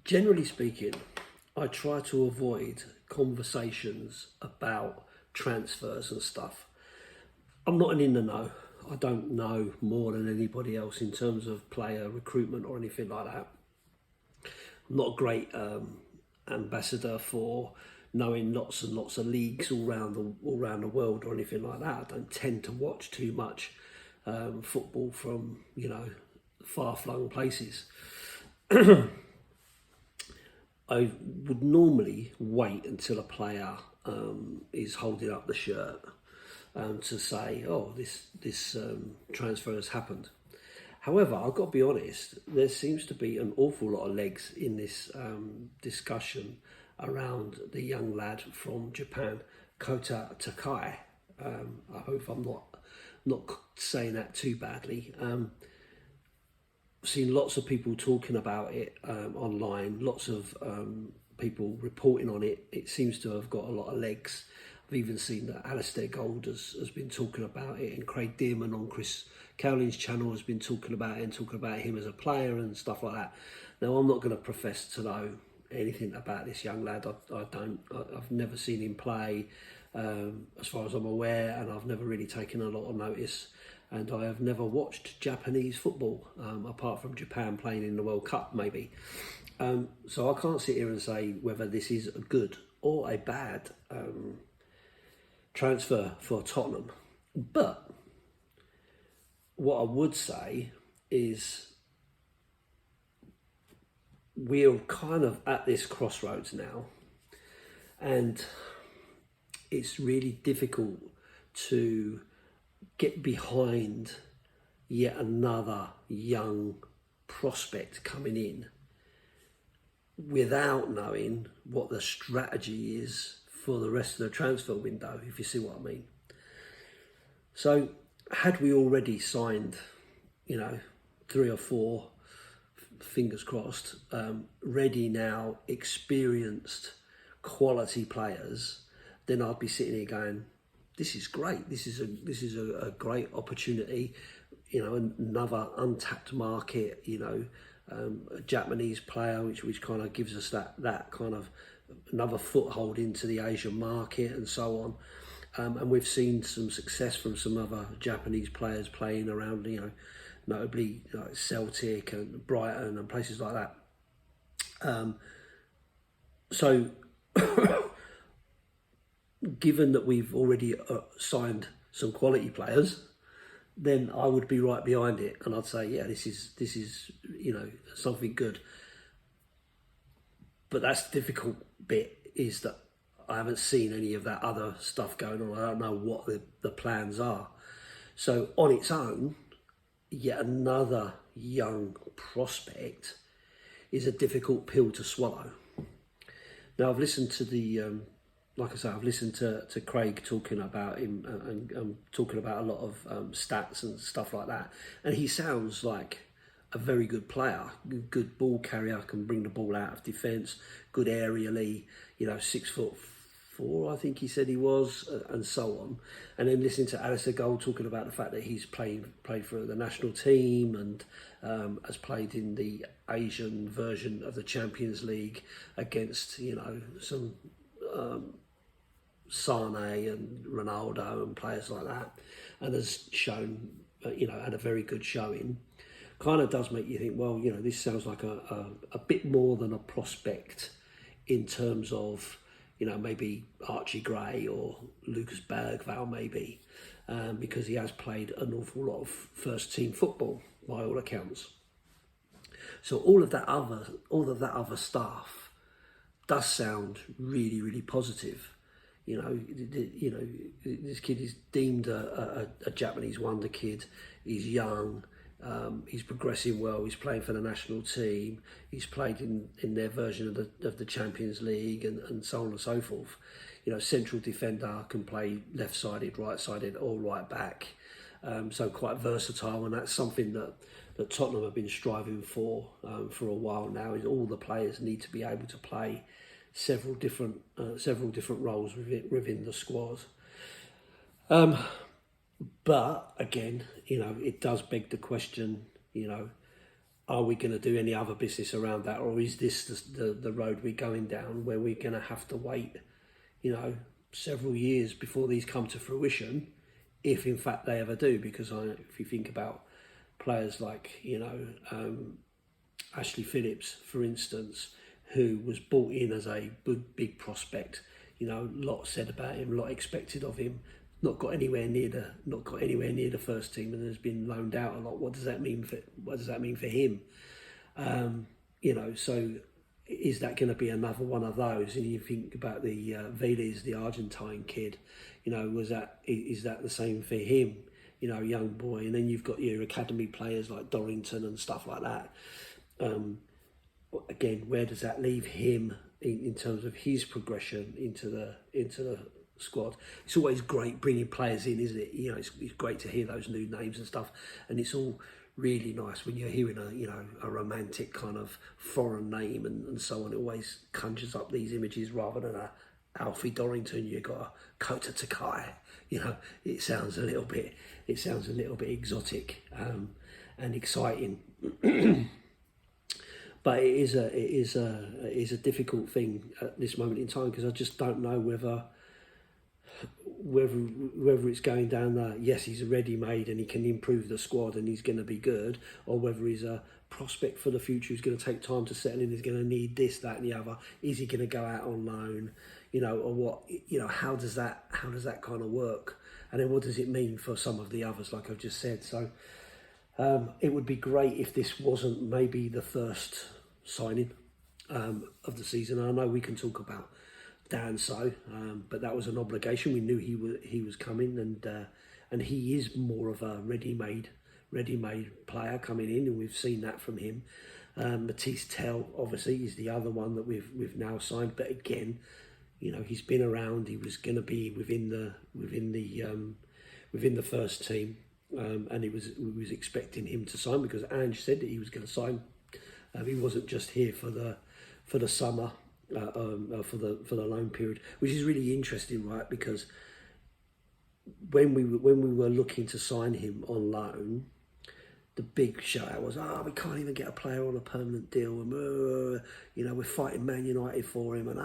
Generally speaking, I try to avoid conversations about transfers and stuff. I'm not in the know. I don't know more than anybody else in terms of player recruitment or anything like that. I'm not a great ambassador for knowing lots and lots of leagues all around the world or anything like that. I don't tend to watch too much football from far-flung places. I would normally wait until a player is holding up the shirt to say, "Oh, this transfer has happened." However, I've got to be honest. There seems to be an awful lot of legs in this discussion around the young lad from Japan, Kota Takai. I hope I'm not saying that too badly. Seen lots of people talking about it online, lots of people reporting on it. It seems to have got a lot of legs. I've even seen that Alistair Gold has been talking about it, and Craig Dearman on Chris Cowling's channel has been talking about it and talking about him as a player and stuff like that. Now, I'm not going to profess to know anything about this young lad. I've never seen him play as far as I'm aware, and I've never really taken a lot of notice. And I have never watched Japanese football, apart from Japan playing in the World Cup, maybe. So I can't sit here and say whether this is a good or a bad transfer for Tottenham. But what I would say is we're kind of at this crossroads now, and it's really difficult to get behind yet another young prospect coming in without knowing what the strategy is for the rest of the transfer window, if you see what I mean. So had we already signed, 3 or 4, fingers crossed, ready now, experienced, quality players, then I'd be sitting here going, this is great. This is a great opportunity, another untapped market, a Japanese player, which kind of gives us that kind of another foothold into the Asian market and so on. And we've seen some success from some other Japanese players playing around, notably like Celtic and Brighton and places like that. So given that we've already signed some quality players, then I would be right behind it, and I'd say, yeah, this is something good. But that's the difficult bit, is that I haven't seen any of that other stuff going on. I don't know what the plans are. So on its own, yet another young prospect is a difficult pill to swallow. Now, I've listened to like I say, I've listened to Craig talking about him and talking about a lot of stats and stuff like that. And he sounds like a very good player, good ball carrier, can bring the ball out of defence, good aerially, 6'4", I think he said he was, and so on. And then listening to Alistair Gold talking about the fact that he's played for the national team and has played in the Asian version of the Champions League against, some Sane and Ronaldo and players like that, and has shown, had a very good showing. Kind of does make you think, well, this sounds like a bit more than a prospect in terms of, maybe Archie Gray or Lucas Bergvall, maybe, because he has played an awful lot of first team football by all accounts. So all of that other stuff does sound really, really positive. This kid is deemed a Japanese wonder kid. He's young. He's progressing well. He's playing for the national team. He's played in their version of the Champions League and so on and so forth. Central defender, can play left-sided, right-sided, or right back. So quite versatile, and that's something that Tottenham have been striving for a while now. Is all the players need to be able to play several different roles within the squad. But again, it does beg the question, are we going to do any other business around that, or is this the road we're going down, where we're going to have to wait, several years before these come to fruition, if in fact they ever do? Because if you think about players like, Ashley Phillips, for instance, who was brought in as a big prospect, a lot said about him, a lot expected of him, not got anywhere near the first team, and has been loaned out a lot. What does that mean for him? So is that going to be another one of those? And you think about the Vélez, the Argentine kid, is that the same for him? Young boy, and then you've got your academy players like Dorrington and stuff like that. Again, where does that leave him in terms of his progression into the squad? It's always great bringing players in, isn't it? It's great to hear those new names and stuff, and it's all really nice when you're hearing a romantic kind of foreign name and so on. It always conjures up these images rather than a Alfie Dorrington. You've got a Kota Takai. It sounds a little bit exotic and exciting. But it is a difficult thing at this moment in time, because I just don't know whether it's going down that, yes, he's ready-made and he can improve the squad and he's going to be good, or whether he's a prospect for the future who's going to take time to settle in, he's going to need this, that and the other. Is he going to go out on loan, or what? How does that kind of work? And then what does it mean for some of the others, like I've just said? So it would be great if this wasn't maybe the first signing of the season. I know we can talk about Dan but that was an obligation. We knew he was coming, and he is more of a ready-made player coming in, and we've seen that from him. Matisse Tell obviously is the other one that we've now signed, but again, he's been around. He was going to be within the first team, and we was expecting him to sign, because Ange said that he was going to sign. He wasn't just here for the summer. For the loan period, which is really interesting, right? Because when we were looking to sign him on loan, the big shout was, we can't even get a player on a permanent deal, and we're fighting Man United for him, and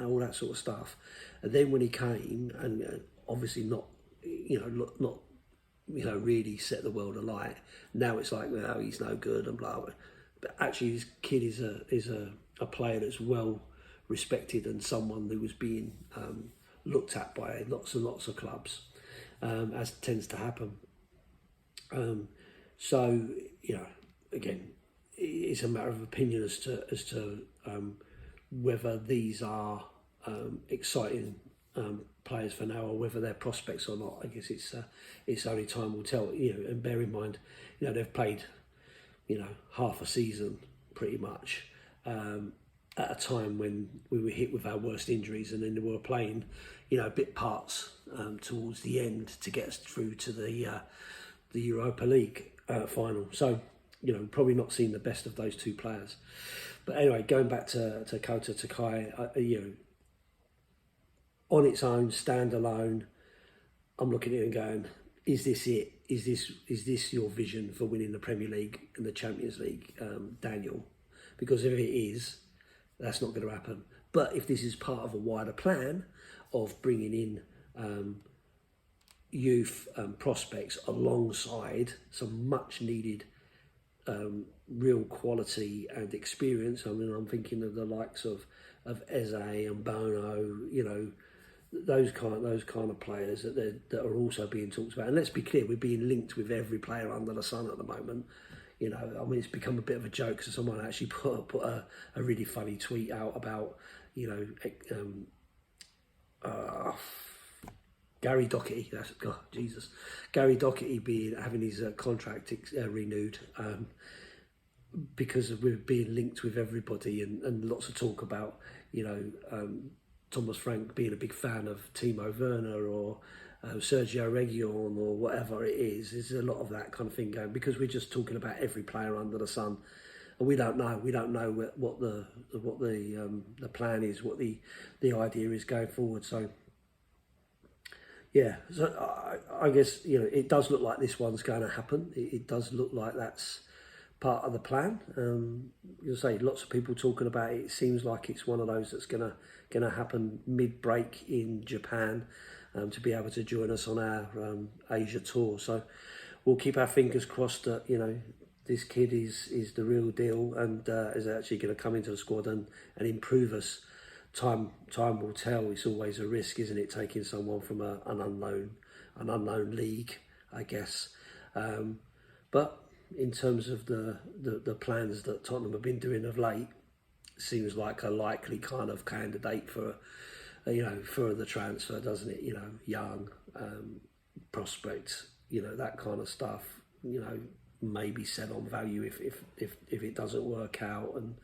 all that sort of stuff. And then when he came, and obviously not really set the world alight. Now it's like, no, he's no good and blah blah. But actually, this kid is a player that's well respected, and someone who was being looked at by lots and lots of clubs, as tends to happen. So again, it's a matter of opinion as to whether these are exciting players for now, or whether they're prospects or not. I guess it's only time will tell. And bear in mind, they've played half a season pretty much. At a time when we were hit with our worst injuries, and then we were playing, bit parts towards the end to get us through to the Europa League final. So, probably not seen the best of those two players. But anyway, going back to Kota Takai, on its own, standalone, I'm looking at it and going, is this it? Is this your vision for winning the Premier League and the Champions League, Daniel? Because if it is, that's not going to happen. But if this is part of a wider plan of bringing in youth prospects alongside some much needed real quality and experience, I'm thinking of the likes of Eze and Bono, those kind of players that are also being talked about. And let's be clear, we're being linked with every player under the sun at the moment. It's become a bit of a joke. So someone actually put a really funny tweet out about, Gary Doherty. Gary Doherty having his contract renewed, because we're being linked with everybody, and lots of talk about, Thomas Frank being a big fan of Timo Werner or Sergio Reguilon or whatever it is. There's a lot of that kind of thing going, because we're just talking about every player under the sun, and we don't know what the plan is, what the idea is going forward. So yeah, so I guess it does look like this one's going to happen. It does look like that's part of the plan. You'll say lots of people talking about it. It seems like it's one of those that's gonna happen mid-break in Japan, to be able to join us on our Asia tour. So we'll keep our fingers crossed that, you know, this kid is the real deal and is actually going to come into the squad and improve us. Time will tell. It's always a risk, isn't it, taking someone from an unknown league, I guess. But in terms of the plans that Tottenham have been doing of late, seems like a likely kind of candidate for, you know, for the transfer, doesn't it? You know, young, prospect, you know, that kind of stuff. You know, maybe sell on value if it doesn't work out, and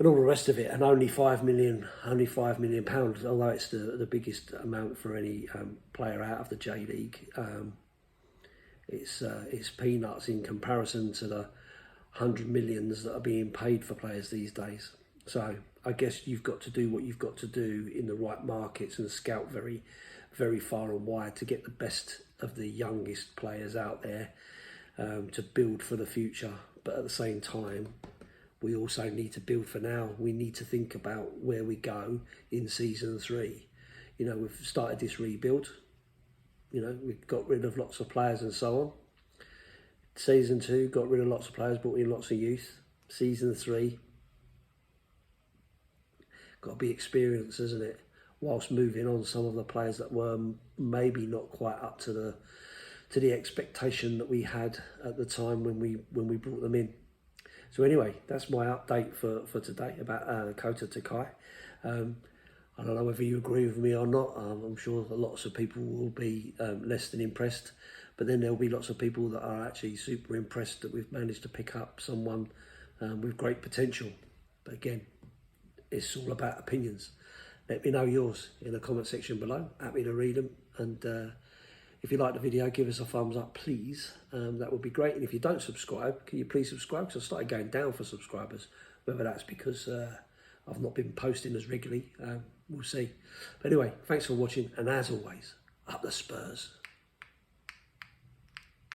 all the rest of it. And only £5 million, although it's the biggest amount for any player out of the J League. It's peanuts in comparison to the 100 millions that are being paid for players these days. So I guess you've got to do what you've got to do in the right markets and scout very, very far and wide to get the best of the youngest players out there, to build for the future. But at the same time, we also need to build for now. We need to think about where we go in season 3. You know, we've started this rebuild. You know, we've got rid of lots of players and so on. Season 2, got rid of lots of players, brought in lots of youth. Season 3, got to be experienced, isn't it? Whilst moving on some of the players that were maybe not quite up to the expectation that we had at the time when we brought them in. So anyway, that's my update for today about Kota Takai. I don't know whether you agree with me or not. I'm sure that lots of people will be less than impressed, but then there'll be lots of people that are actually super impressed that we've managed to pick up someone with great potential. But again, it's all about opinions. Let me know yours in the comment section below. Happy to read them. And if you like the video, give us a thumbs up, please. That would be great. And if you don't subscribe, can you please subscribe? Because I started going down for subscribers. Whether that's because I've not been posting as regularly, we'll see. But anyway, thanks for watching. And as always, up the Spurs.